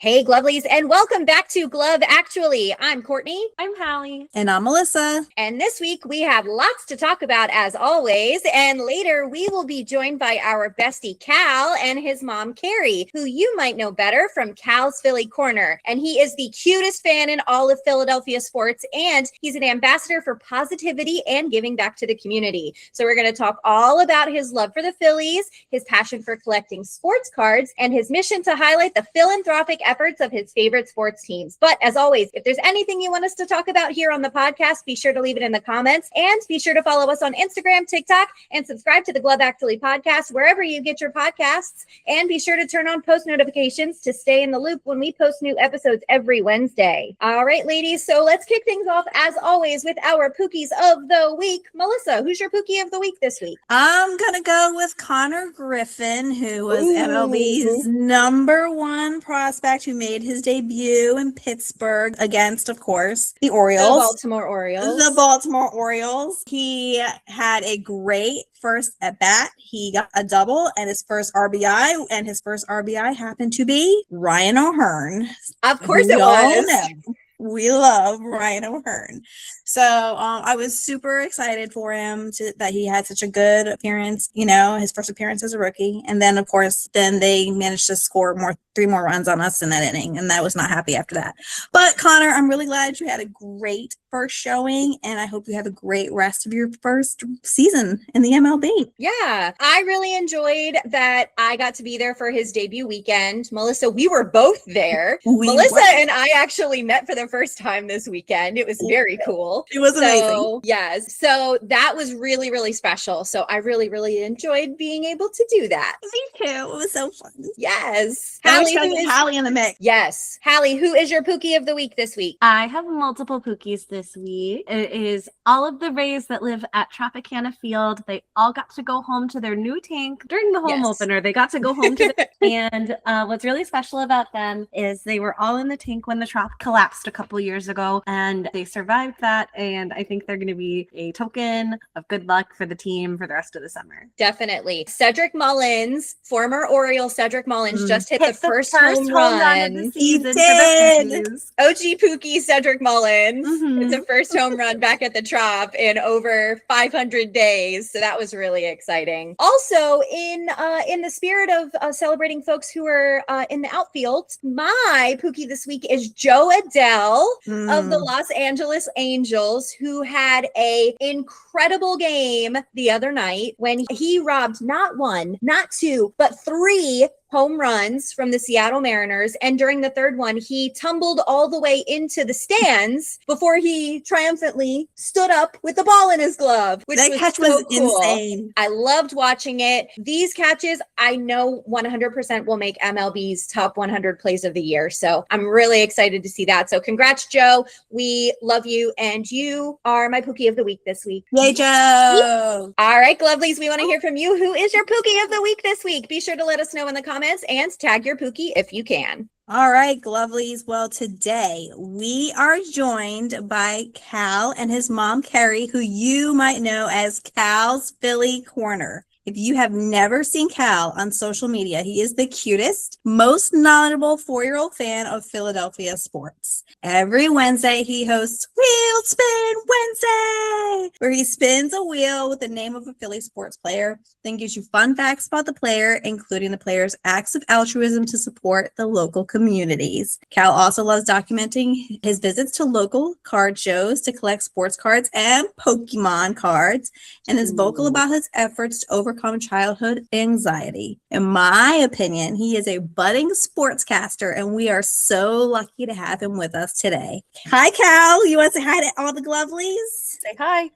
Hey, Glovelies, and welcome back to Glove Actually. I'm Courtney. I'm Hallie. And I'm Melissa. And this week we have lots to talk about as always. And later we will be joined by our bestie Cal and his mom Carrie, who you might know better from Cal's Philly Corner. And he is the cutest fan in all of Philadelphia sports. And he's an ambassador for positivity and giving back to the community. So we're going to talk all about his love for the Phillies, his passion for collecting sports cards, and his mission to highlight the philanthropic efforts of his favorite sports teams. But as always, if there's anything you want us to talk about here on the podcast, be sure to leave it in the comments and be sure to follow us on Instagram, TikTok, and subscribe to the Glove Actually podcast wherever you get your podcasts. And be sure to turn on post notifications to stay in the loop when we post new episodes every Wednesday. All right, ladies, so let's kick things off as always with our Pookies of the week. Melissa, who's your Pookie of the week this week? I'm going to go with Connor Griffin, who was MLB's #1 prospect who made his debut in Pittsburgh against, of course, the Orioles. The Baltimore Orioles. He had a great first at bat. He got a double and his first RBI, and his first RBI happened to be Ryan O'Hearn. Of course it was. We love Ryan O'Hearn. So I was super excited for him that he had such a good appearance, his first appearance as a rookie. And then, of course, they managed to score 3 more runs on us in that inning. And I was not happy after that. But Connor, I'm really glad you had a great first showing. And I hope you have a great rest of your first season in the MLB. Yeah, I really enjoyed that I got to be there for his debut weekend. Melissa, we were both there. Melissa and I actually met for the first time this weekend. It was very cool. It was amazing. Yes. So that was really, really special. So I really, really enjoyed being able to do that. Me too. It was so fun. Yes. Hallie in the mix. Yes. Hallie, who is your Pookie of the week this week? I have multiple Pookies this week. It is all of the Rays that live at Tropicana Field. They all got to go home to their new tank during the home opener. They got to go home to and what's really special about them is they were all in the tank when the Trop collapsed a couple years ago, and they survived that. And I think they're going to be a token of good luck for the team for the rest of the summer. Definitely. Cedric Mullins, former Oriole Cedric Mullins, just hit the first home run of the season. He did. OG Pookie Cedric Mullins. It's a first home run back at the Trop in over 500 days. So that was really exciting. Also, in the spirit of celebrating folks who are in the outfield, my Pookie this week is Joe Adele of the Los Angeles Angels, who had a incredible game the other night when he robbed not 1, not 2, but 3 home runs from the Seattle Mariners. And during the third one, he tumbled all the way into the stands before he triumphantly stood up with the ball in his glove. That catch was insane. I loved watching it. These catches, I know 100% will make MLB's top 100 plays of the year. So I'm really excited to see that. So congrats, Joe. We love you. And you are my Pookie of the week this week. Yay, Joe. All right, Glovelies, we want to hear from you. Who is your Pookie of the week this week? Be sure to let us know in the comments and tag your Pookie if you can. All right, Glovelies. Well, today we are joined by Cal and his mom, Carrie, who you might know as Cal's Philly Corner. If you have never seen Cal on social media, he is the cutest, most knowledgeable 4-year-old fan of Philadelphia sports. Every Wednesday, he hosts Wheel Spin Wednesday, where he spins a wheel with the name of a Philly sports player, then gives you fun facts about the player, including the player's acts of altruism to support the local communities. Cal also loves documenting his visits to local card shows to collect sports cards and Pokemon cards, and is vocal about his efforts to overcome childhood anxiety. In my opinion, he is a budding sportscaster, and we are so lucky to have him with us today. Hi, Cal. You want to say hi to all the Glovelies? Say hi.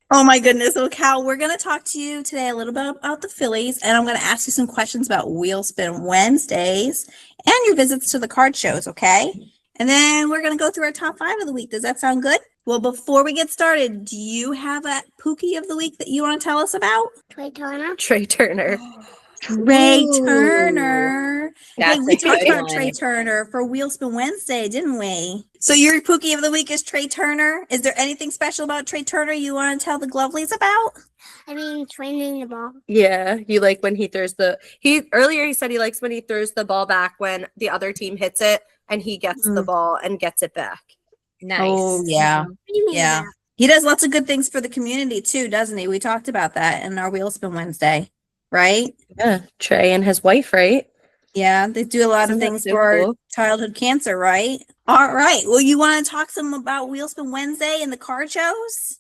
Oh my goodness. So Cal, we're going to talk to you today a little bit about the Phillies, and I'm going to ask you some questions about Wheel Spin Wednesdays and your visits to the card shows, okay? And then we're going to go through our top 5 of the week. Does that sound good? Well, before we get started, do you have a Pookie of the week that you want to tell us about? Trey Turner. Trey Turner. Hey, we talked about Trey Turner for Wheel Spin Wednesday, didn't we? So your Pookie of the week is Trey Turner. Is there anything special about Trey Turner you want to tell the Glovelies about? Training the ball. Yeah, you like when he throws earlier he said he likes when he throws the ball back when the other team hits it and he gets the ball and gets it back. Nice. Oh, yeah. What do you mean Yeah. that? He does lots of good things for the community too, doesn't he? We talked about that in our Wheel Spin Wednesday, right? Yeah, Trey and his wife, right? Yeah, they do a lot of Isn't that things so for cool? childhood cancer, right? All right. Well, you want to talk some about Wheel Spin Wednesday and the card shows?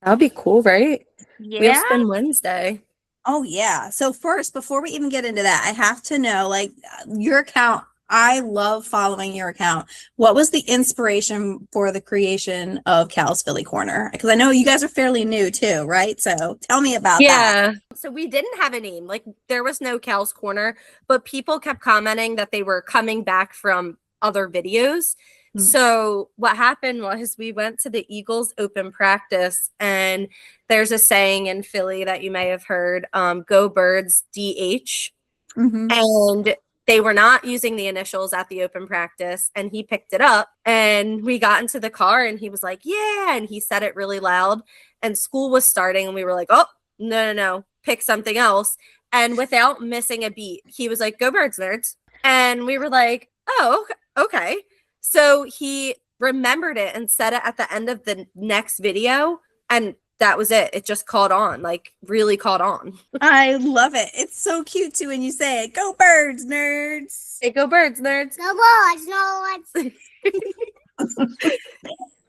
That'd be cool, right? Wheel Yeah. Spin Wednesday. Oh, yeah. So first, before we even get into that, I have to know, like, your account. I love following your account. What was the inspiration for the creation of Cal's Philly Corner? Because I know you guys are fairly new too, right? So tell me about that. Yeah. So we didn't have a name. Like there was no Cal's Corner, but people kept commenting that they were coming back from other videos. Mm. So what happened was we went to the Eagles open practice, and there's a saying in Philly that you may have heard, go Birds DH. Mhm. And they were not using the initials at the open practice, and he picked it up, and we got into the car and he was like, yeah, and he said it really loud, and school was starting and we were like, oh, no, pick something else. And without missing a beat, he was like, go Birds, nerds. And we were like, oh, okay. So he remembered it and said it at the end of the next video, and that was it. It just caught on, like really caught on. I love it. It's so cute too when you say it. Go Birds, nerds. Hey, go Birds, nerds. No balls, no let's.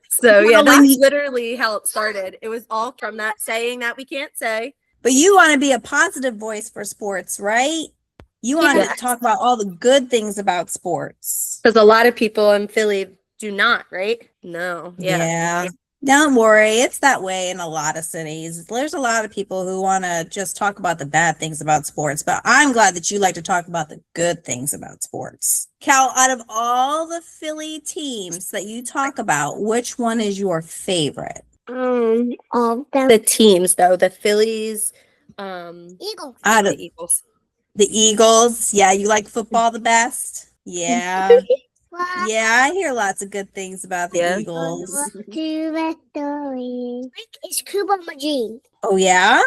So yeah, Well, that's literally how it started. It was all from that saying that we can't say. But you want to be a positive voice for sports, right? You want to Yes. talk about all the good things about sports. Because a lot of people in Philly do not, right? No. Yeah. Don't worry. It's that way in a lot of cities. There's a lot of people who want to just talk about the bad things about sports, but I'm glad that you like to talk about the good things about sports. Cal, out of all the Philly teams that you talk about, which one is your favorite? All of them. The teams though, the Phillies, Eagles. Out of the Eagles. the Eagles. Yeah, you like football the best? Yeah. Yeah, I hear lots of good things about the Eagles. It's Cuba Majin. Oh, yeah?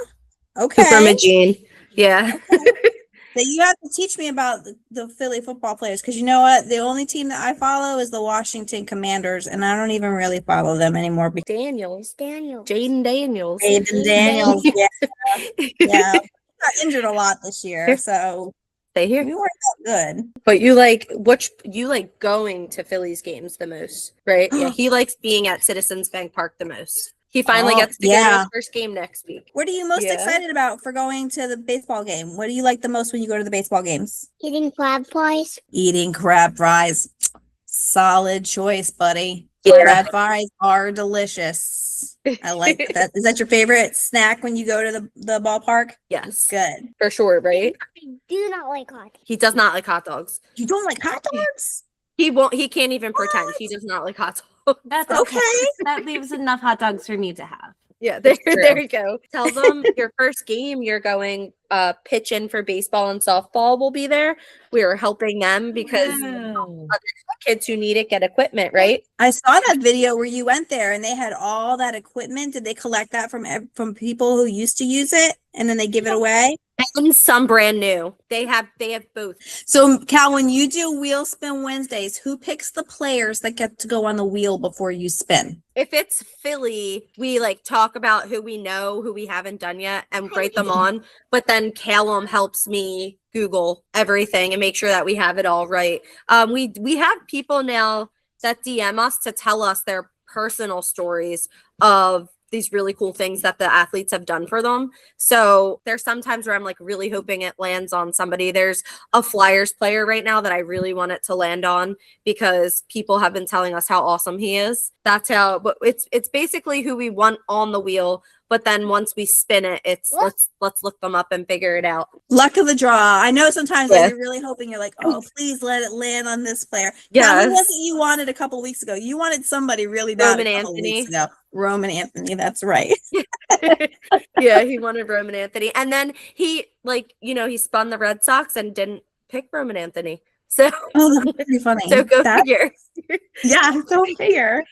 Okay. From a Gene. Yeah. So you have to teach me about the Philly football players, because you know what? The only team that I follow is the Washington Commanders, and I don't even really follow them anymore. Daniels. Daniel. Jaden Daniels. Aiden Daniels, yeah. Yeah. He got injured a lot this year, so Stay here. we weren't that good. But you like going to Phillies games the most, right? Yeah, he likes being at Citizens Bank Park the most. He finally Oh, gets to go to his first game next week. What are you most Yeah. excited about for going to the baseball game? What do you like the most when you go to the baseball games? Eating crab pies. Eating crab fries. Solid choice, buddy. Yeah. Crab fries are delicious. I like that. Is that your favorite snack when you go to the ballpark? Yes, Good. for sure, right? I do not like hot. He does not like hot dogs. You don't like hot dogs? He won't. He can't even pretend he does not like hot dogs. That's Okay. That leaves enough hot dogs for me to have. Yeah, True. there you go. Tell them your first game you're going pitch in for baseball and softball will be there. We are helping them because kids who need it get equipment, right? I saw that video where you went there and they had all that equipment. Did they collect that from people who used to use it and then they give it away? And some brand new. They have both. So, Cal, when you do Wheel Spin Wednesdays, who picks the players that get to go on the wheel before you spin? If it's Philly, we like talk about who we know, who we haven't done yet, and write them on. But then Callum helps me Google everything and make sure that we have it all right. We have people now that DM us to tell us their personal stories of these really cool things that the athletes have done for them. So there's sometimes where I'm like really hoping it lands on somebody. There's a Flyers player right now that I really want it to land on because people have been telling us how awesome he is. That's how, but it's basically who we want on the wheel. But then once we spin it, it's let's look them up and figure it out. Luck of the draw. I know sometimes Yeah. you're really hoping, you're like, oh, please let it land on this player. Yeah. Who was it you wanted a couple weeks ago? You wanted somebody really bad Roman a couple Anthony. weeks ago. Roman Anthony, that's right. Yeah, he wanted Roman Anthony. And then he he spun the Red Sox and didn't pick Roman Anthony. So Oh, that's pretty funny. so go That- figure. Yeah, go figure.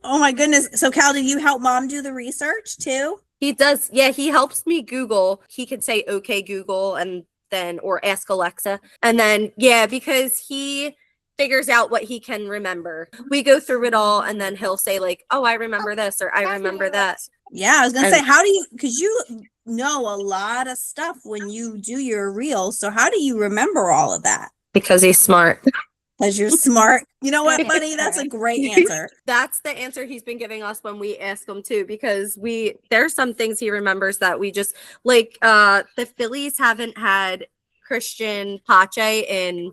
Oh my goodness. So Cal, did you help mom do the research too? He does. Yeah, he helps me Google. He could say, okay, Google, and then, or ask Alexa. And then, yeah, because he figures out what he can remember. We go through it all, and then he'll say, like, oh, I remember this, or I remember that. Yeah, I was gonna And- say, how do you, because you know a lot of stuff when you do your reels. So how do you remember all of that? Because he's smart. Because you're smart. You know what, buddy? That's a great answer. That's the answer he's been giving us when we ask him too, because there's some things he remembers that we just like. The Phillies haven't had Christian Pache in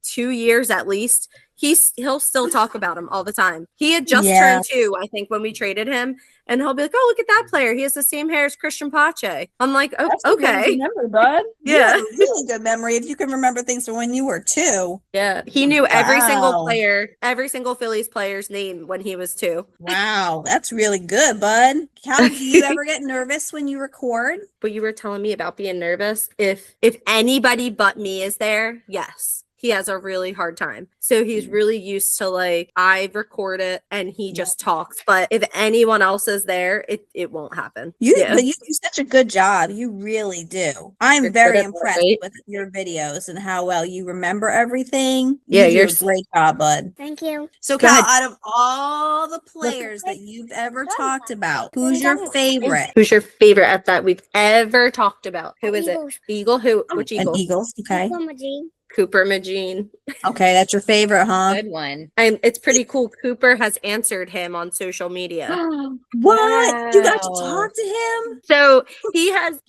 2 years at least. He'll still talk about him all the time. He had just Yeah. turned 2, I think, when we traded him, and he'll be like, "Oh, look at that player! He has the same hair as Christian Pache." I'm like, "Oh, That's a good okay, Remember, bud. You yeah, have a really good memory if you can remember things from when you were 2. yeah." He knew every single Wow. player, every single Phillies player's name when he was 2. Wow, that's really good, bud. Cal, do you ever get nervous when you record? But you were telling me about being nervous. If anybody but me is there, yes. He has a really hard time. So he's really used to, like, I record it and he just talks. But if anyone else is there, it won't happen. But you do such a good job. You really do. I'm You're very good at that, impressed right? with your videos and how well you remember everything. Yeah, you do you're a great job, bud. Thank you. So, Go Cal, ahead. out of all the players that you've ever talked about, who's your favorite? Who's your favorite at that we've ever talked about? Who is it? Eagles. Eagle? Who? Which And Eagle? Eagles. Okay. Cooper Magee. Cooper Magene. Okay, that's your favorite, huh? Good one. And it's pretty cool. Cooper has answered him on social media. What? You got to Wow. talk to him? So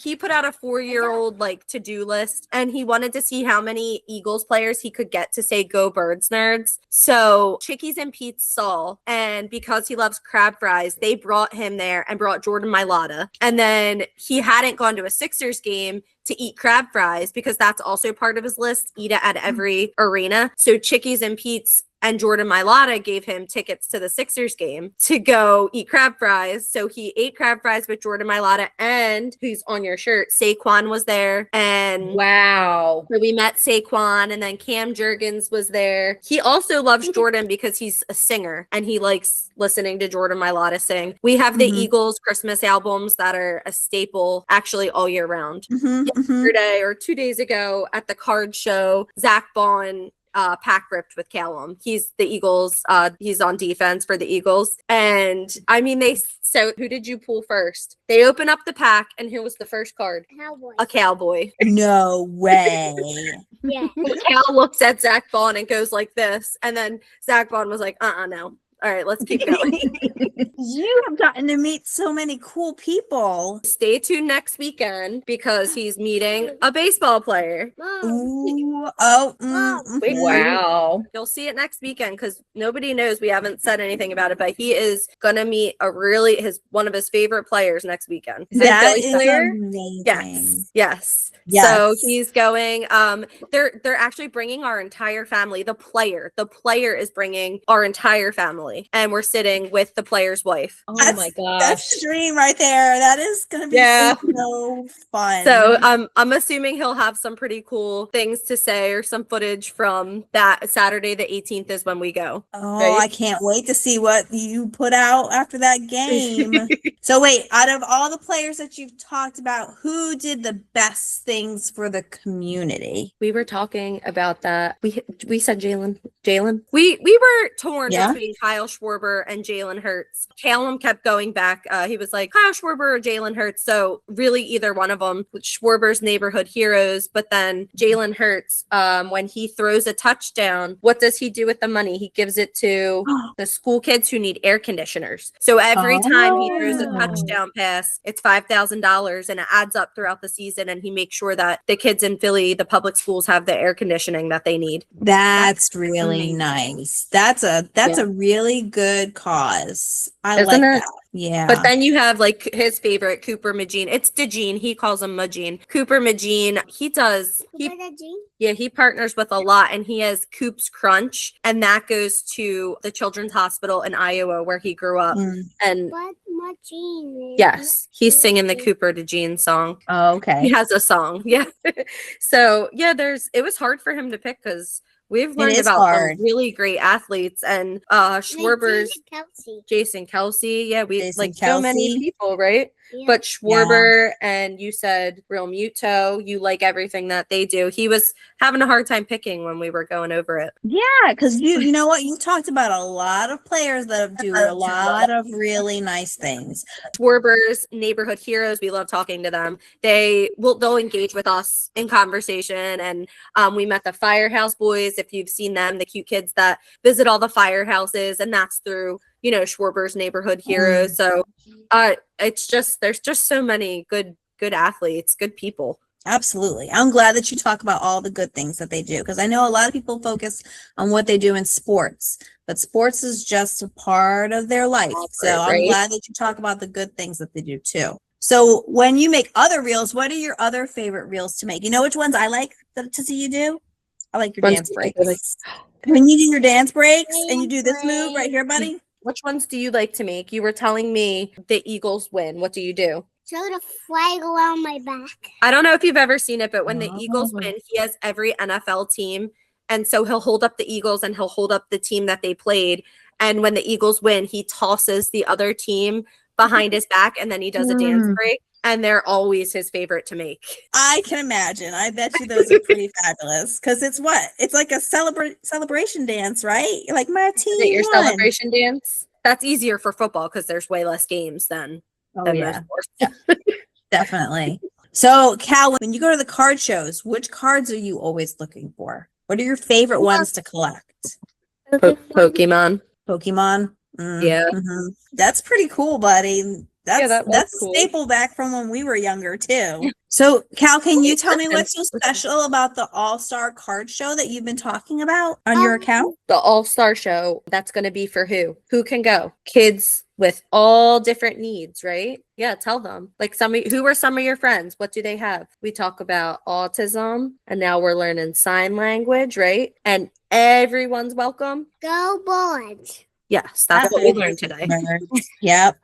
he put out a 4-year-old like to-do list, and he wanted to see how many Eagles players he could get to say go Birds nerds. So Chickies and Pete's saw, and because he loves crab fries, they brought him there and brought Jordan Mailata. And then he hadn't gone to a Sixers game to eat crab fries because that's also part of his list, eat it at every arena. So Chickies and Pete's and Jordan Mailata gave him tickets to the Sixers game to go eat crab fries. So he ate crab fries with Jordan Mailata, and who's on your shirt, Saquon was there. And Wow. so we met Saquon, and then Cam Jurgens was there. He also loves Jordan because he's a singer and he likes listening to Jordan Mailata sing. We have the Mhm. Eagles Christmas albums that are a staple actually all year round. Mhm, mhm. Yesterday or 2 days ago at the card show, Zach Bond pack ripped with Callum. He's the Eagles. He's on defense for the Eagles. And I mean, so who did you pull first? They open up the pack, and who was the first card? Cowboys. A cowboy. No way. Yeah. Cal looks at Zach Bond and goes like this. And then Zach Bond was like, no. All right, let's keep going. You have gotten to meet so many cool people. Stay tuned next weekend because he's meeting a baseball player. Mom. Ooh, oh, Wait, mhm. Wow. You'll see it next weekend because nobody knows. We haven't said anything about it, but he is gonna meet one of his favorite players next weekend. Is it a That Philly is player? amazing. Yes. So Yes. he's going. They're actually bringing our entire family. The player is bringing our entire family, and we're sitting with the player's wife. Oh That's- my gosh. That's the dream right there. That is gonna be Yeah. so fun. So I'm assuming he'll have some pretty cool things to say or some footage from that Saturday the 18th is when we go. oh, right? I can't wait to see what you put out after that game. So wait, out of all the players that you've talked about, who did the best things for the community? We were talking about that. We said Jalen. We were torn Yeah. between Kyle Schwarber and Jalen Hurts. Callum kept going back. He was like Kyle Schwarber or Jalen Hurts. So really either one of them. Schwarber's neighborhood heroes, but then Jalen Hurts, when he throws a touchdown, what does he do with the money? He gives it to the school kids who need air conditioners. So every time he throws a Oh. touchdown pass, it's $5,000 and it adds up throughout the season. And he makes sure that the kids in Philly, the public schools, have the air conditioning that they need. That's really amazing. nice. That's a really good cause. I Isn't like it? that. Yeah. But then you have like his favorite, Cooper Magene. It's DeGene. He calls him Magene. Cooper Magene. He Cooper Magee. he partners with a lot, and he has Coop's Crunch, and that goes to the Children's Hospital in Iowa where he grew up. Mm. And What Magee? yes, he's singing the Cooper DeGene song. Oh, He okay. has a song. Yeah. So yeah, it was hard for him to pick because we've learned is about hard. some really great athletes, and Schwarber's Kelsey. Jason Kelsey. Yeah, we Jason like so many Kelce. people, right? Yeah. But Schwarber and you said Real Muto, you like everything that they do. He was having a hard time picking when we were going over it. Yeah, because you know what? You talked about a lot of players that do a lot of really nice things. Schwarber's neighborhood heroes, we love talking to them. They'll engage with us in conversation, and we met the Firehouse Boys. If you've seen them, the cute kids that visit all the firehouses, and that's through Schwarber's neighborhood heroes. So it's just there's just so many good athletes, good people. Absolutely. I'm glad that you talk about all the good things that they do, because I know a lot of people focus on what they do in sports, but sports is just a part of their life. So I'm glad that you talk about the good things that they do too. So when you make other reels, what are your other favorite reels to make? You know which ones I like to see you do? I like your dance breaks. When you do your dance breaks and you do this move right here, buddy. Which ones do you like to make? You were telling me the Eagles win. What do you do? Throw the flag around my back. I don't know if you've ever seen it, but when the Eagles win, he has every NFL team. And so he'll hold up the Eagles and he'll hold up the team that they played. And when the Eagles win, he tosses the other team behind his back and then he does a dance break. And they're always his favorite to make. I can imagine. I bet you those are pretty fabulous. Because it's what? It's like a celebration dance, right? Like my team. Is it your celebration dance? That's easier for football because there's way less games than most sports. Yeah. Definitely. So, Cal, when you go to the card shows, which cards are you always looking for? What are your favorite ones to collect? Pokemon. Pokemon? Yeah. Mm-hmm. That's pretty cool, buddy. That's cool. a staple back from when we were younger, too. So, Cal, can you tell me what's so special about the All-Star Card Show that you've been talking about on your account? The All-Star Show, that's going to be for who? Who can go? Kids with all different needs, right? Yeah, tell them. Like who are some of your friends? What do they have? We talk about autism, and now we're learning sign language, right? And everyone's welcome. Go Boards. Yes, that's what we learned today. Yep.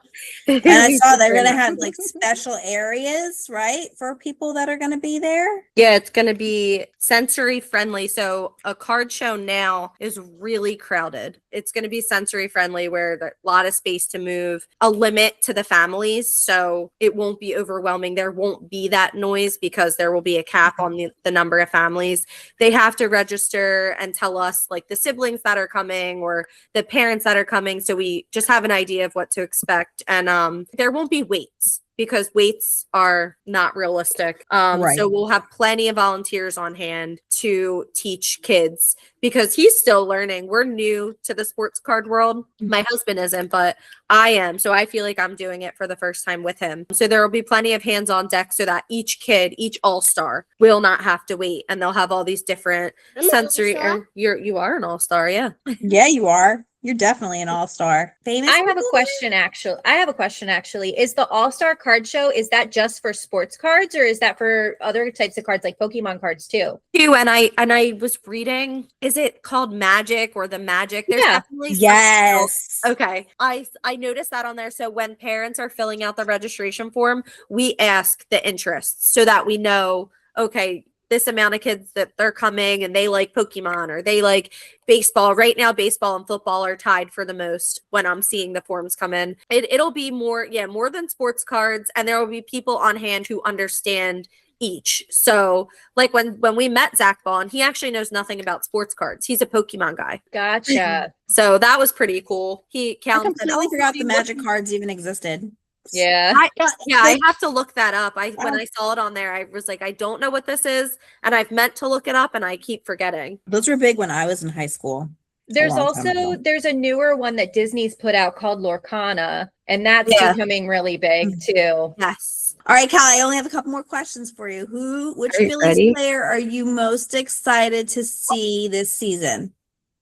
And I saw they're going to have like special areas, right, for people that are going to be there. Yeah, it's going to be sensory friendly. So a card show now is really crowded. It's going to be sensory friendly where there's a lot of space to move, a limit to the families. So it won't be overwhelming. There won't be that noise because there will be a cap on the number of families. They have to register and tell us like the siblings that are coming or the parents that are coming. So we just have an idea of what to expect. And there won't be waits because waits are not realistic. Right. So we'll have plenty of volunteers on hand to teach kids because he's still learning. We're new to the sports card world. My husband isn't, but I am. So I feel like I'm doing it for the first time with him. So there will be plenty of hands on deck so that each kid, each all-star will not have to wait. And they'll have all these different sensory. You are an all-star, yeah. Yeah, you are. You're definitely an all-star. Famous. I have a question actually. Is the All-Star Card Show, is that just for sports cards or is that for other types of cards like Pokemon cards too? And I was reading, is it called Magic or the Magic? There's definitely yes. Okay. I noticed that on there. So when parents are filling out the registration form, we ask the interests so that we know, okay, this amount of kids that they're coming and they like Pokemon or they like baseball. Right now, baseball and football are tied for the most when I'm seeing the forms come in. It'll be more than sports cards. And there will be people on hand who understand each. So like when we met Zach Ball, he actually knows nothing about sports cards. He's a Pokemon guy. Gotcha. So that was pretty cool. I completely forgot the Magic cards even existed. Yeah. I have to look that up. When I saw it on there, I was like, I don't know what this is. And I've meant to look it up and I keep forgetting. Those were big when I was in high school. There's a newer one that Disney's put out called Lorcana, and that's becoming really big too. Yes. All right, Cal, I only have a couple more questions for you. Which Phillies player are you most excited to see this season?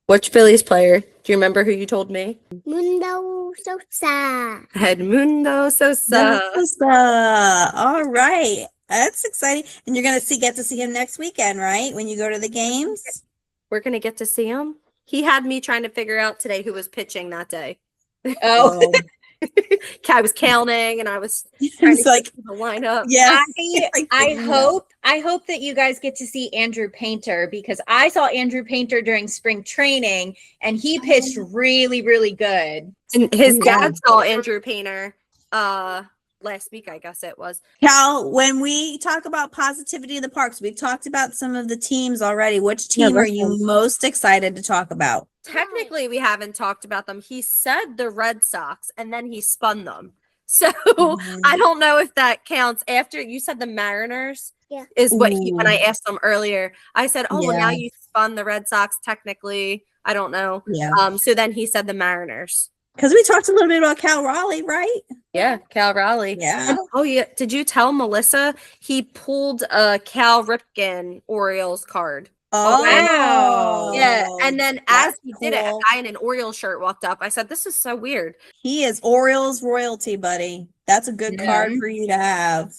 Which Phillies player? Do you remember who you told me? Mundo Sosa. Edmundo Sosa. All right. That's exciting. And you're going to get to see him next weekend, right? When you go to the games? We're going to get to see him. He had me trying to figure out today who was pitching that day. Oh. I was counting and I was trying to get the lineup. Yeah. I hope that you guys get to see Andrew Painter because I saw Andrew Painter during spring training and he pitched really, really good. And his dad saw Andrew Painter last week, I guess it was. Cal, when we talk about positivity in the parks, we've talked about some of the teams already. Which team are you most excited to talk about? Technically, we haven't talked about them. He said the Red Sox, and then he spun them. So I don't know if that counts. After you said the Mariners, is what when I asked him earlier, I said, "Oh, well, now you spun the Red Sox." Technically, I don't know. Yeah. So then he said the Mariners. Because we talked a little bit about Cal Raleigh, right? Yeah, Cal Raleigh. Yeah. And, oh yeah. Did you tell Melissa he pulled a Cal Ripken Orioles card? Oh, wow. Yeah. And then as That's he did it, a cool. guy in an Orioles shirt walked up. I said, "This is so weird." He is Orioles royalty, buddy. That's a good card for you to have.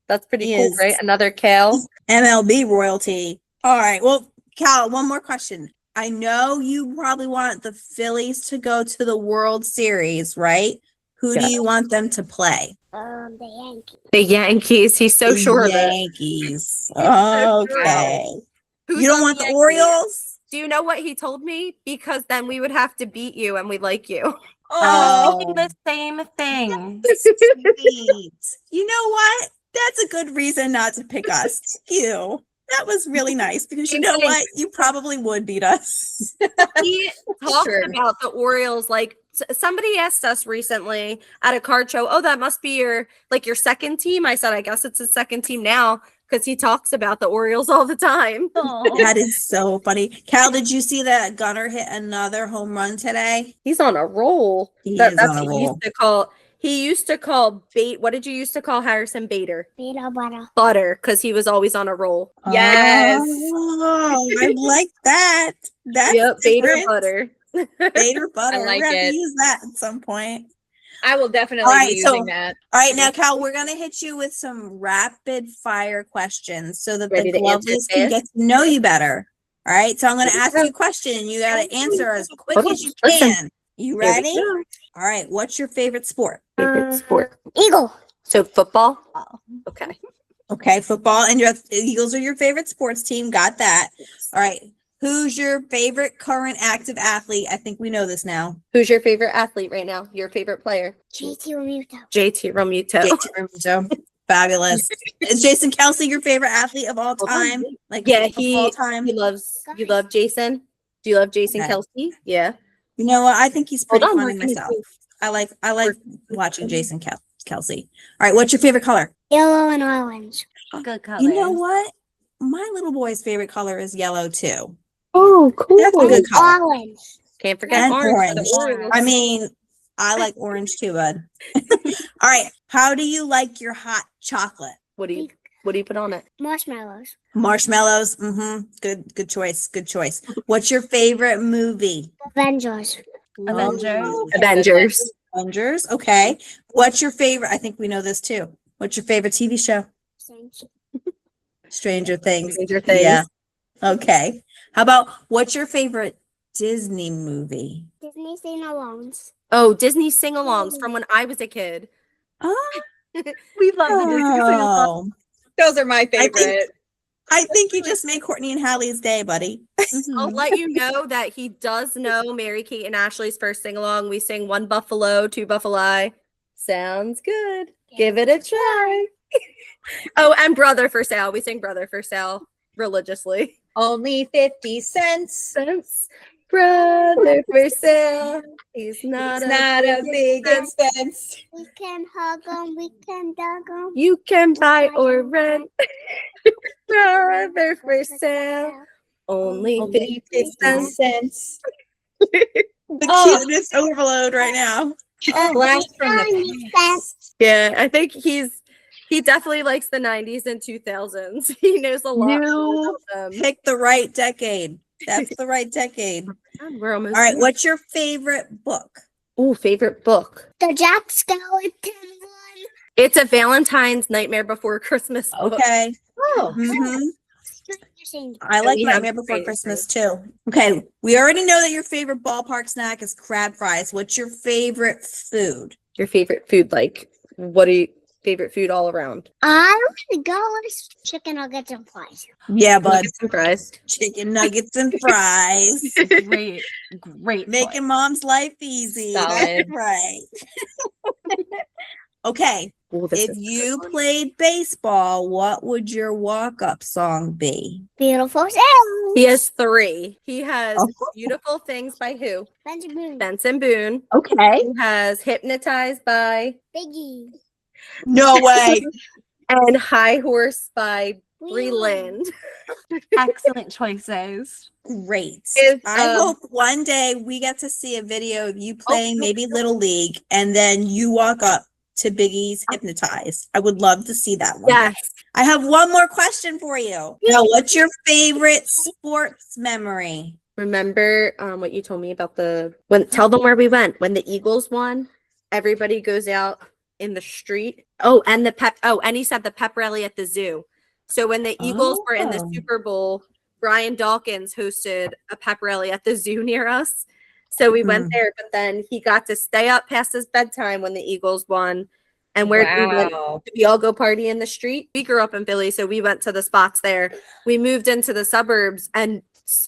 That's pretty He cool, is- right? Another Cal. MLB royalty. All right. Well, Cal, one more question. I know you probably want the Phillies to go to the World Series, right? Who do you want them to play? The Yankees. The Yankees. He's so sure of it. Yankees. Okay. Who's You don't on want the Yankees? Orioles? Do you know what he told me? Because then we would have to beat you and we like you. Oh, The same thing. sweet. You know what? That's a good reason not to pick us. Thank you. That was really nice because you know what? You probably would beat us. He talked Sure. about the Orioles like somebody asked us recently at a card show, "Oh, that must be your second team." I said, "I guess it's his second team now," because he talks about the Orioles all the time. That is so funny. Cal, did you see that Gunnar hit another home run today? He's on a roll. He That's is on a what roll. he used to call bait. What did you used to call Harrison Bader? Peanut butter. Butter, because he was always on a roll. Yes. Oh, I like that. That's Yep, Bader different. butter. Bader butter. I like We're gonna have it. to use that at some point. I will definitely All right, be so- using that. All right, now Cal, we're gonna hit you with some rapid fire questions so that Ready the to answer lovelies can fast? get to know you better. All right, so I'm gonna Here we ask go. you a question and you gotta answer as quick Hold on, as you listen. can. You Here we ready? go. All right, what's your favorite sport? Favorite sport. Eagle. So football. Okay. Okay, football, and your Eagles are your favorite sports team. Got that. All right. Who's your favorite current active athlete? I think we know this now. Who's your favorite athlete right now? Your favorite player? JT Remuto. JT Remuto. JT Remuto. Fabulous. Is Jason Kelsey your favorite athlete of all time? Like Yeah, of all time. You love Jason. Do you love Jason Okay. Kelsey? Yeah. You know what? I think he's pretty Hold on, funny we're gonna myself. do- I like watching Jason Kelsey. All right, what's your favorite color? Yellow and orange. Good color. You know what? My little boy's favorite color is yellow too. Oh, cool. That's a And good color. orange. Can't forget And orange. for the orange. Orioles. I mean, I like orange too, bud. All right. How do you like your hot chocolate? what do you put on it? Marshmallows. Marshmallows. Good choice. Good choice. What's your favorite movie? Avengers. Avengers. Ooh, Avengers. Avengers. Okay. What's your favorite? I think we know this too. What's your favorite TV show? Stranger Things. Stranger Things. Yeah. Okay. How about what's your favorite Disney movie? Disney sing-alongs. Oh, Disney sing-alongs from when I was a kid. Oh, We love the Disney sing-along. Those are my think- favorite. I think you just made Courtney and Hallie's day, buddy. I'll let you know that he does know Mary Kate and Ashley's first sing-along. We sing One Buffalo, Two Buffalo. Sounds good. Give it a try. Oh, and Brother for Sale. We sing Brother for Sale religiously. Only 50 cents. Cents. Brother for Sale. He's not It's not a big expense. We can hug them. We can dug them. You can buy or rent. Brother for Sale. Only Only 50 50 cents. cents. The Oh. cuteness overload right now. Blast from the past. Yeah, I think he definitely likes the 90s and 2000s. He knows a lot New about them. Pick the right decade. That's the right decade. We're almost All right. there. What's your favorite book? Ooh, favorite book? The Jack Skeleton one. It's a Valentine's Nightmare Before Christmas book. Okay. Oh, Mhm. Stranger Things. I like we have Nightmare Before Stranger Christmas too. Okay. We already know that your favorite ballpark snack is crab fries. What's your favorite food? Your favorite food, like, what are you favorite food all around? I want to go with chicken nuggets and fries. Yeah, bud. Nuggets and fries. Chicken nuggets and fries. great. Making choice. mom's life easy. That's Solid. right. Okay. Ooh, this If is a good you one. played baseball, what would your walk-up song be? Beautiful sound. He has 3. He has Oh. Beautiful Things by who? Benjamin. Benson Boone. Okay. He has Hypnotized by Biggie. No way. and High Horse by Bree Wheeling. Lind. Excellent choices. Great. Is, I hope one day we get to see a video of you playing no, maybe Little League and then you walk up to Biggie's Hypnotized. I would love to see that one. Yes. I have one more question for you. Now, what's your favorite sports memory? Remember what you told me about tell them where we went. When the Eagles won, everybody goes out in the street. And he said the pep rally at the zoo. So when the Eagles were in the Oh. Super Bowl, Brian Dawkins hosted a pep rally at the zoo near us. So we went there, but then he got to stay up past his bedtime when the Eagles won. And where did we went? Did we all go party in the street? We grew up in Philly, so we went to the spots there. We moved into the suburbs, and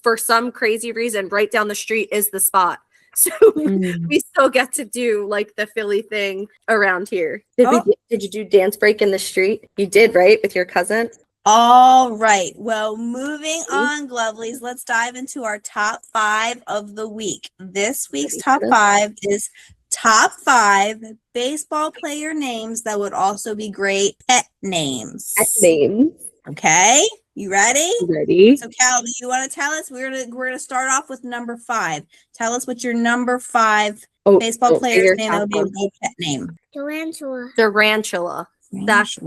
for some crazy reason, right down the street is the spot. So we still get to do like the Philly thing around here. Did you do dance break in the street? You did, right? With your cousin? All right. Well, moving on, Glovelies, let's dive into our top 5 of the week. This week's top 5 is top 5 baseball player names that would also be great pet names. Name. Okay. You ready? Ready? So, Cal, do you want to tell us? We're gonna start off with number 5. Tell us what your number 5 baseball player's name that would be a good pet name. Tarantula. Tarantula. That's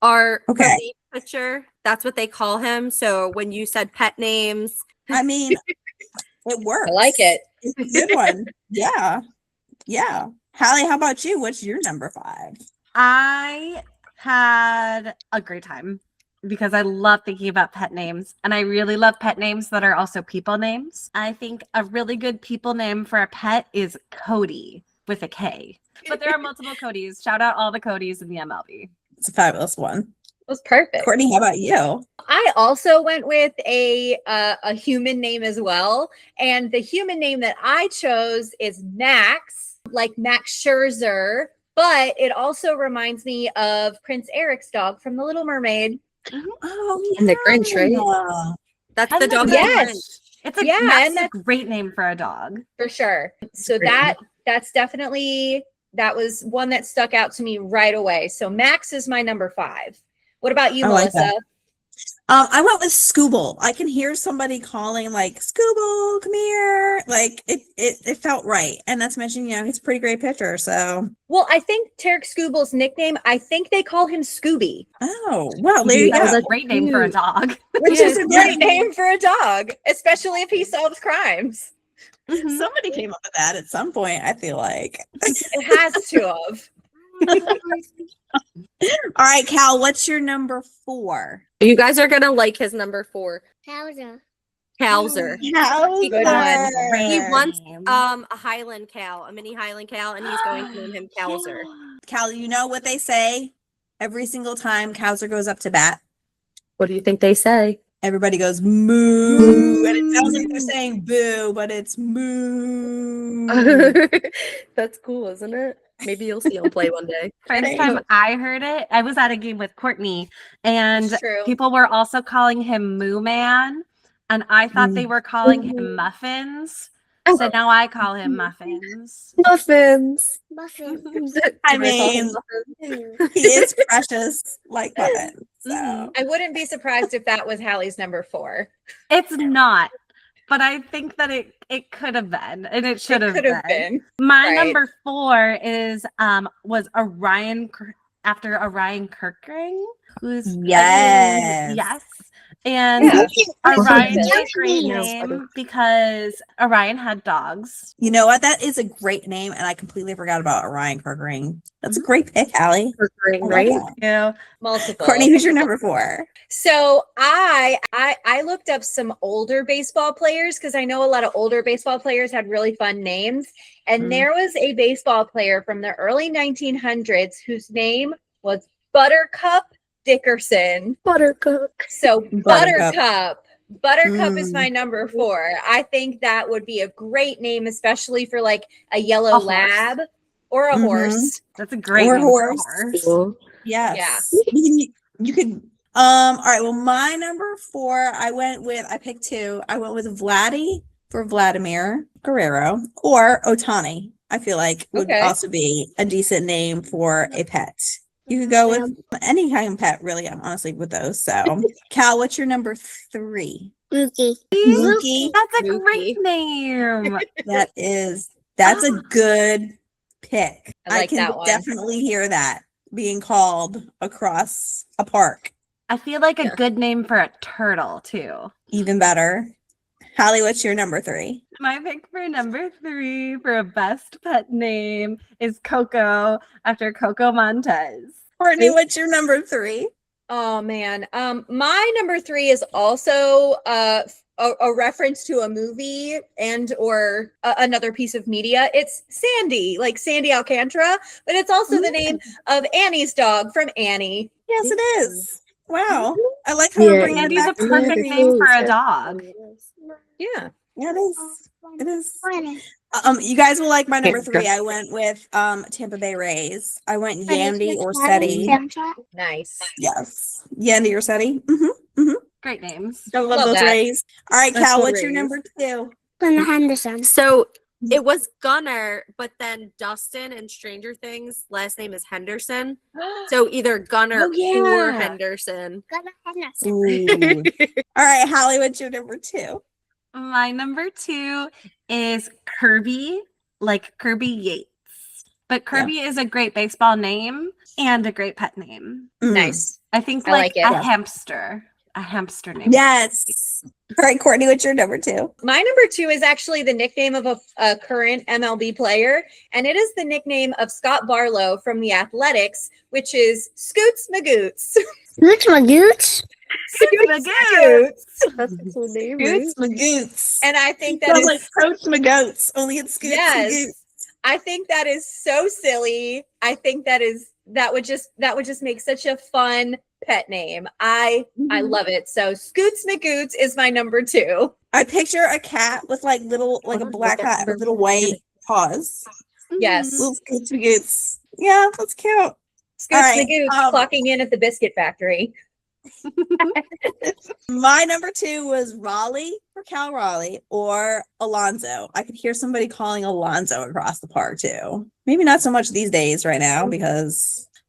our relief pitcher. That's what they call him. So when you said pet names, I mean, it works. I like it. It's a good one. Yeah. Yeah. Hallie, how about you? What's your number 5? I had a great time because I love thinking about pet names, and I really love pet names that are also people names. I think a really good people name for a pet is Cody with a K, but there are multiple Codys. Shout out all the Codys in the MLB. It's a fabulous one. It was perfect. Courtney, how about you? I also went with a human name as well, and the human name that I chose is Max, like Max Scherzer, but it also reminds me of Prince Eric's dog from The Little Mermaid. Oh, And the Grinch, right? That's the dog. Yes. It's a and that's a great name for a dog. For sure. So great. that's definitely, that was one that stuck out to me right away. So Max is my number 5. What about you, I like Melissa? I went with Scooble. I can hear somebody calling like, Scooble, come here. Like it felt right. And that's mentioned, he's a pretty great pitcher. So Well, I think Tarek Scooble's nickname, I think they call him Scooby. oh well, there you That was go. a great name for a dog. Which is a great name for a dog, especially if he solves crimes. Somebody came up with that at some point, I feel like. It has to have. All right, Cal, what's your number 4? You guys are gonna like his number 4, Towser. Cowser. Good one. He wants name. a Highland cow, a mini Highland cow, and he's going to name him Cowser. Cal, you know what they say every single time Cowser goes up to bat? What do you think they say? Everybody goes moo, and it sounds like they're saying boo, but it's moo. That's cool, isn't it? Maybe you'll see him play one day. First time I heard it, I was at a game with Courtney, and It's true. people were also calling him Moo Man, and I thought they were calling him Muffins. So now I call him Muffins. Muffins. Muffins. I mean, he is precious like buttons. So. I wouldn't be surprised if that was Hallie's number 4. It's not, but I think that it could have been, and it should have Could have been. My Right. number 4 is was after Orion Kirkring, who's Yes. yes. And Yeah. Orion is a Yes. great name because Orion had dogs. You know what? That is a great name, and I completely forgot about Orion Kirkring. That's a great pick, Hallie. I love Right? that. Yeah. Multiple. Courtney, who's your number 4? So I looked up some older baseball players because I know a lot of older baseball players had really fun names. And there was a baseball player from the early 1900s whose name was Buttercup Dickerson. Buttercup. So Buttercup. Buttercup is my number 4. I think that would be a great name, especially for like a yellow A horse. lab or a horse. That's a great Or name for a horse. horse. Cool. Yes. You could all right, well, my number 4, I picked 2. I went with Vladdy for Vladimir Guerrero, or Otani. I feel like would also be a decent name for a pet. You could go with any kind of pet, really. I'm honestly with those. So, Cal, what's your number 3? Mookie. Mookie. That's a great name. That's a good pick. I like can that one. definitely hear that being called across a park. I feel like a good name for a turtle too. Even better. Hallie, what's your number 3? My pick for number 3 for a best pet name is Coco, after Coco Montez. Courtney, what's your number 3? Oh man. My number 3 is also a reference to a movie and or another piece of media. It's Sandy, like Sandy Alcantara, but it's also the name of Annie's dog from Annie. Yes, it is. Wow. I like how we're bringing it Sandy's back a to perfect movies. name for a dog. Yeah. Yeah, it is. It is. You guys will like my number 3. I went with Tampa Bay Rays. I went Yandy or Seti. Nice. Yes. Yandy or Seti. Mm-hmm. Great names. I love those that. Rays. All right, That's Cal, the what's your Rays. number 2? Gunnar Henderson. So it was Gunnar, but then Dustin in Stranger Things, last name is Henderson. So either Gunnar Oh, yeah. or Henderson. Gunnar Henderson. Ooh. All right, Hallie, what's your number 2? My number 2 is Kirby, like Kirby Yates. But Kirby is a great baseball name and a great pet name. Nice. I think I like like it. a hamster name. Yes. All right, Courtney, what's your number 2? My number 2 is actually the nickname of a current MLB player, and it is the nickname of Scott Barlow from the Athletics, which is Scoots Magoots. Who's my gooch? Scoots Magoots. That's a cool name. Scoots Magoots. And I think that Sounds is like Coach Magoats, only it's Scoots yes. Magoots. I think that is so silly. I think that would just make such a fun pet name. I love it. So Scoots Magoots is my number 2. I picture a cat with like a black cat with little white paws. Yes. Little Scoots Magoots. Yeah, that's cute. Scoots All right, Magoots clocking in at the biscuit factory. My number 2 was Raleigh for Cal Raleigh or Alonzo. I could hear somebody calling Alonzo across the park too. Maybe not so much these days right now but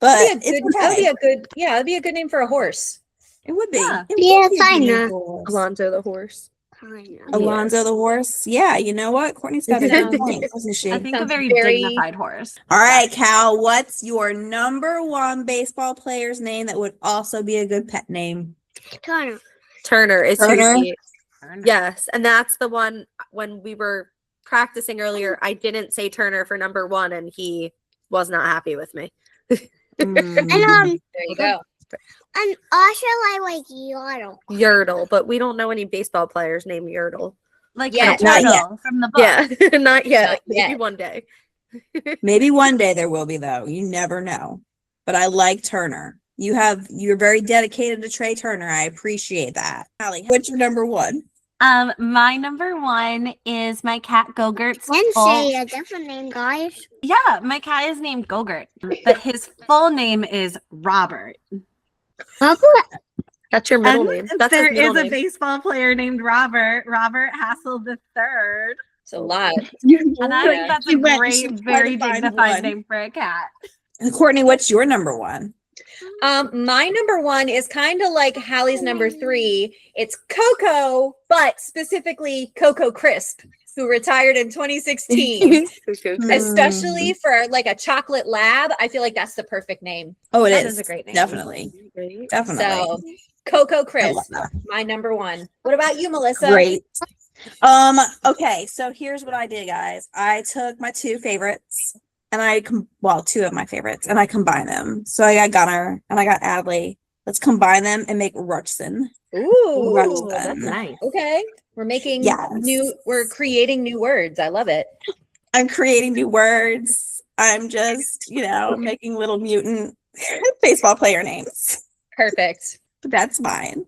That'd be a good name for a horse. it would be. Yeah. It Yeah, would be a fine, beautiful horse. Alonzo the horse. Alonzo the horse. Yeah, you know what? Courtney's got a good point, doesn't she? I think a Sounds very very- dignified horse. All right, Cal, what's your number 1 baseball player's name that would also be a good pet name? Turner is Turner? who he- Yes, and that's the one when we were practicing earlier. I didn't say Turner for number 1, and he was not happy with me. And There you go. and also I like Yordle. Yordle, but we don't know any baseball players named Yordle. Like Yeah, the not turtle from the book. Yeah, not yet. Not Maybe yet. one day. Maybe one day there will be, though. You never know. But I like Turner. You're very dedicated to Trey Turner. I appreciate that. Allie, what's your number 1? My number 1 is my cat Gogert's Then full- say a different name, guys. Yeah, my cat is named Gogurt, but his full name is Robert. That's your middle And name. That's there his middle is a name. baseball player named Robert Hassel III. It's a lot. And I Yeah. think that's a You went- great, you tried very to find dignified one. name for a cat. Courtney, what's your number 1? My number 1 is kind of like Hallie's number 3. It's Coco, but specifically Coco Crisp, who retired in 2016. Especially for like a chocolate lab, I feel like that's the perfect name. Oh, it That is. is a great name. Definitely. Definitely. So Coco I love Crisp, that. my number 1. What about you, Melissa? Great. Okay, so here's what I did, guys. I took my 2 favorites and 2 of my favorites, and I combined them. So I got Gunnar and I got Adley. Let's combine them and make Ruchson. Ooh, Ruchson. that's nice. Okay, we're making Yes. we're creating new words. I love it. I'm creating new words. I'm just, making little mutant baseball player names. Perfect. But that's mine.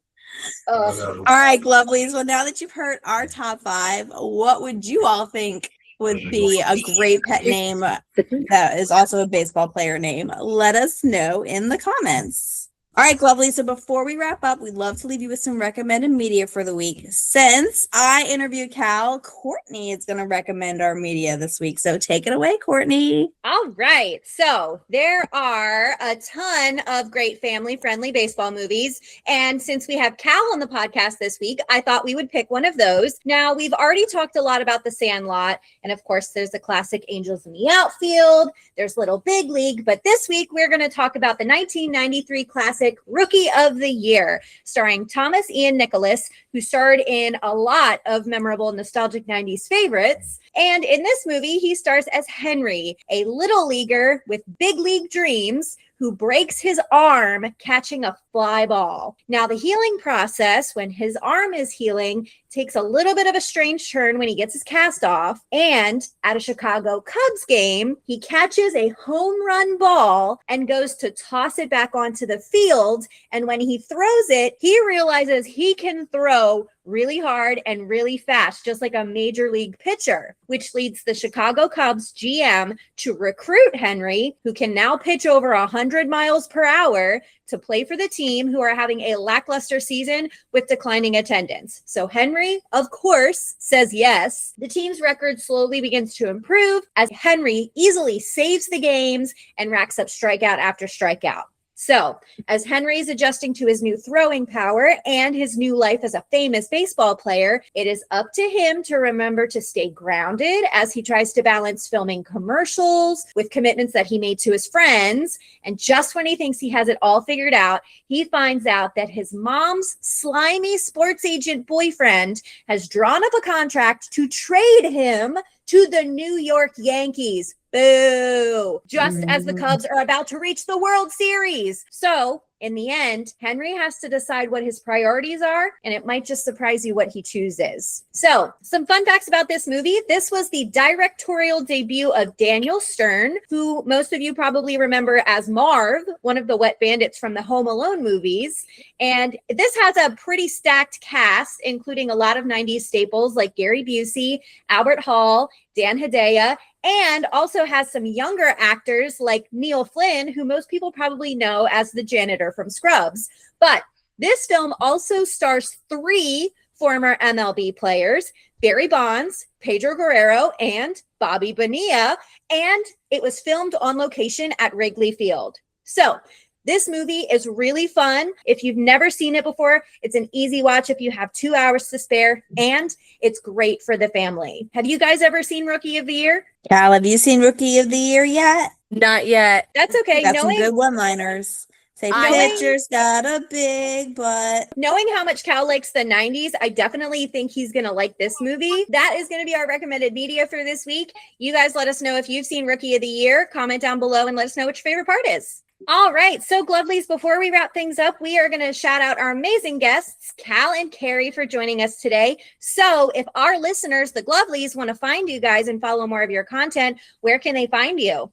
Oh, All right, Lovelies. Well, now that you've heard our top 5, what would you all think would be a great pet name that is also a baseball player name? Let us know in the comments. All right, Lovely. So before we wrap up, we'd love to leave you with some recommended media for the week. Since I interviewed Cal, Courtney is going to recommend our media this week. So take it away, Courtney. All right. So there are a ton of great family-friendly baseball movies. And since we have Cal on the podcast this week, I thought we would pick one of those. Now, we've already talked a lot about The Sandlot. And of course, there's the classic Angels in the Outfield. There's Little Big League. But this week, we're going to talk about the 1993 classic Rookie of the Year, starring Thomas Ian Nicholas, who starred in a lot of memorable nostalgic 90s favorites. And in this movie, he stars as Henry, a little leaguer with big league dreams who breaks his arm catching a fly ball. Now, the healing process when his arm is healing takes a little bit of a strange turn when he gets his cast off. And at a Chicago Cubs game, he catches a home run ball and goes to toss it back onto the field. And when he throws it, he realizes he can throw really hard and really fast, just like a major league pitcher, which leads the Chicago Cubs GM to recruit Henry, who can now pitch over 100 miles per hour, to play for the team, who are having a lackluster season with declining attendance. So Henry, of course, says yes. The team's record slowly begins to improve as Henry easily saves the games and racks up strikeout after strikeout. So, as Henry's adjusting to his new throwing power and his new life as a famous baseball player, it is up to him to remember to stay grounded as he tries to balance filming commercials with commitments that he made to his friends. And just when he thinks he has it all figured out, he finds out that his mom's slimy sports agent boyfriend has drawn up a contract to trade him to the New York Yankees. Boo! Just as the Cubs are about to reach the World Series. So, in the end, Henry has to decide what his priorities are, and it might just surprise you what he chooses. So, some fun facts about this movie. This was the directorial debut of Daniel Stern, who most of you probably remember as Marv, one of the wet bandits from the Home Alone movies. And this has a pretty stacked cast, including a lot of 90s staples like Gary Busey, Albert Hall, Dan Hedaya, and also has some younger actors like Neil Flynn, who most people probably know as the janitor from Scrubs. But this film also stars 3 former MLB players, Barry Bonds, Pedro Guerrero, and Bobby Bonilla, and it was filmed on location at Wrigley Field. So, this movie is really fun. If you've never seen it before, it's an easy watch if you have 2 hours to spare, and it's great for the family. Have you guys ever seen Rookie of the Year? Cal, have you seen Rookie of the Year yet? Not yet. That's okay. Got some good one-liners. Say, pitcher's got a big butt. Knowing how much Cal likes the 90s, I definitely think he's going to like this movie. That is going to be our recommended media for this week. You guys let us know if you've seen Rookie of the Year. Comment down below and let us know what your favorite part is. All right, so Glovelies, before we wrap things up, we are going to shout out our amazing guests, Cal and Carrie, for joining us today. So if our listeners, the Glovelies, want to find you guys and follow more of your content, where can they find you?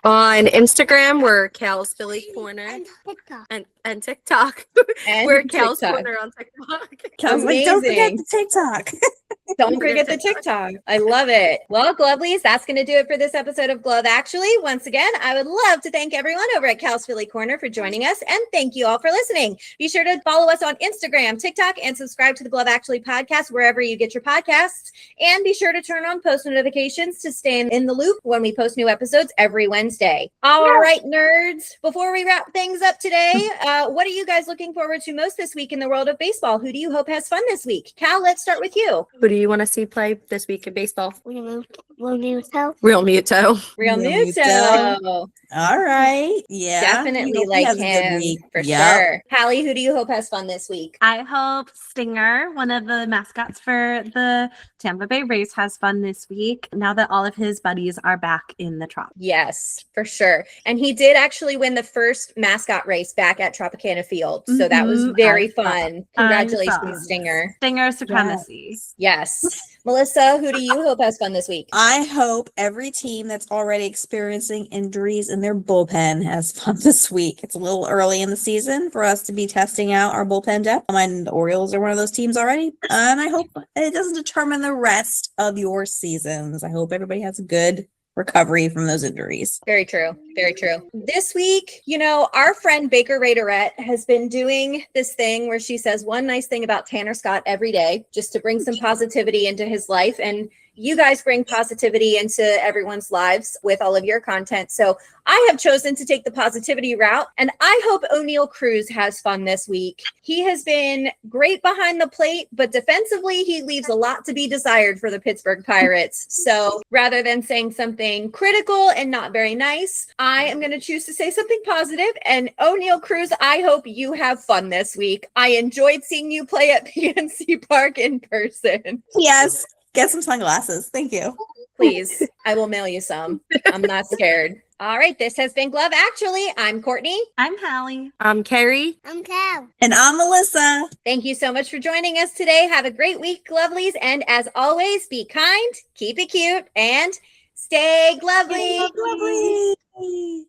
On Instagram, we're Cal's Philly Corner. And TikTok. And TikTok. And we're Cal's TikTok. Corner on TikTok. Cal's like, don't forget the TikTok. Don't forget the TikTok. I love it. Well, Glovelies, that's going to do it for this episode of Glove Actually. Once again, I would love to thank everyone over at Cal's Philly Corner for joining us, and thank you all for listening. Be sure to follow us on Instagram, TikTok, and subscribe to the Glove Actually podcast wherever you get your podcasts. And be sure to turn on post notifications to stay in the loop when we post new episodes every Wednesday. All right, nerds. Before we wrap things up today, what are you guys looking forward to most this week in the world of baseball? Who do you hope has fun this week? Cal, let's start with you. Who do you want to see play this week in baseball? Real Muto. Real Muto. Real Real Muto. Muto. All right. Yeah. Definitely We hope he like has a good him week. for Yep. sure. Hallie, who do you hope has fun this week? I hope Stinger, one of the mascots for the Tampa Bay Rays, has fun this week now that all of his buddies are back in the Trop. Yes, for sure. And he did actually win the first mascot race back at Tropicana Field. So that was Mhm, very I saw. fun. I Congratulations, saw. Stinger. Stinger supremacy. Yes. Melissa, who do you hope has fun this week? I hope every team that's already experiencing injuries in their bullpen has fun this week. It's a little early in the season for us to be testing out our bullpen depth. And the Orioles are one of those teams already. And I hope it doesn't determine the rest of your seasons. I hope everybody has a good recovery from those injuries. Very true. Very true. This week, our friend Baker Raiderette has been doing this thing where she says one nice thing about Tanner Scott every day, just to bring some positivity into his life. And you guys bring positivity into everyone's lives with all of your content. So I have chosen to take the positivity route, and I hope O'Neal Cruz has fun this week. He has been great behind the plate, but defensively, he leaves a lot to be desired for the Pittsburgh Pirates. So rather than saying something critical and not very nice, I am going to choose to say something positive. And O'Neal Cruz, I hope you have fun this week. I enjoyed seeing you play at PNC Park in person. Yes. Get some sunglasses. Thank you. Please, I will mail you some. I'm not scared. All right, this has been Glove Actually. I'm Courtney. I'm Hallie. I'm Carrie. I'm Cal. And I'm Melissa. Thank you so much for joining us today. Have a great week, Glovelies. And as always, be kind, keep it cute, and stay glovely. Lovely.